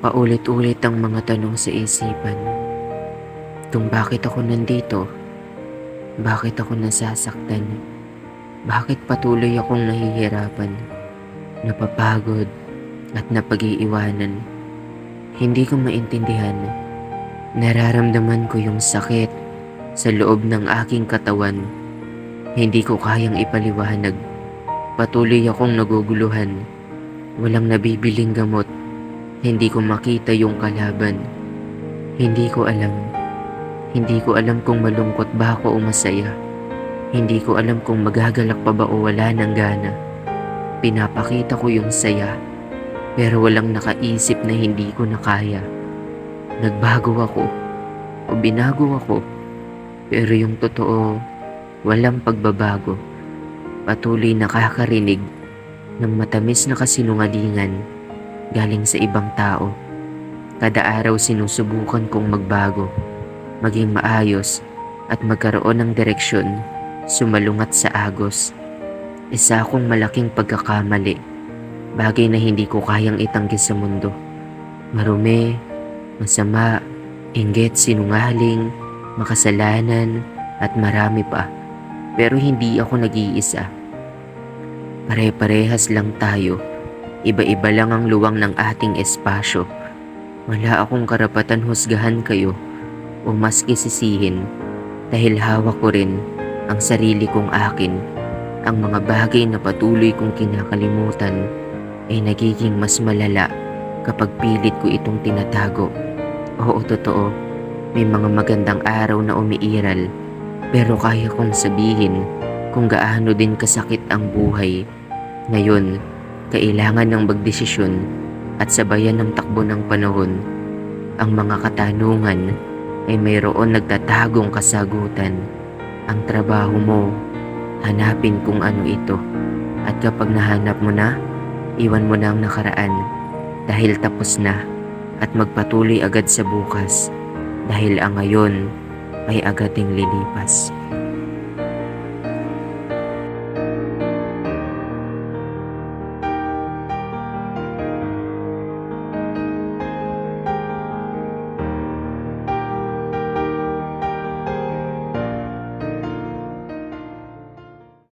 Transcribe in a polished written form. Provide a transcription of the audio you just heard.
Paulit-ulit ang mga tanong sa isipan. Kung bakit ako nandito? Bakit ako nasasaktan? Bakit patuloy akong nahihirapan? Napapagod at napag-iiwanan. Hindi ko maintindihan. Nararamdaman ko yung sakit sa loob ng aking katawan. Hindi ko kayang ipaliwanag. Patuloy akong naguguluhan. Walang nabibiling gamot. Hindi ko makita yung kalaban. Hindi ko alam. Hindi ko alam kung malungkot ba ako o masaya. Hindi ko alam kung magagalak pa ba o wala ng gana. Pinapakita ko yung saya, pero walang nakaisip na hindi ko na kaya. Nagbago ako o binago ako, pero yung totoo, walang pagbabago. Patuloy nakakarinig ng matamis na kasinungalingan galing sa ibang tao. Kada araw sinusubukan kong magbago, maging maayos at magkaroon ng direksyon, sumalungat sa agos. Isa akong malaking pagkakamali, bagay na hindi ko kayang itanggi sa mundo. Marumi, masama, inggit, sinungaling, makasalanan at marami pa. Pero hindi ako nag-iisa. Pare-parehas lang tayo. Iba-iba lang ang luwang ng ating espasyo. Wala akong karapatan husgahan kayo o maski sisihin dahil hawak ko rin ang sarili kong akin. Ang mga bagay na patuloy kong kinakalimutan ay nagiging mas malala kapag pilit ko itong tinatago. Oo, totoo, may mga magandang araw na umiiral, pero kaya kong sabihin kung gaano din kasakit ang buhay. Ngayon, kailangan ng magdesisyon at sabayan ng takbo ng panahon. Ang mga katanungan ay mayroon nagtatagong kasagutan. Ang trabaho mo, hanapin kung ano ito. At kapag nahanap mo na, iwan mo na ang nakaraan dahil tapos na, at magpatuloy agad sa bukas dahil ang ngayon ay agad ding lilipas.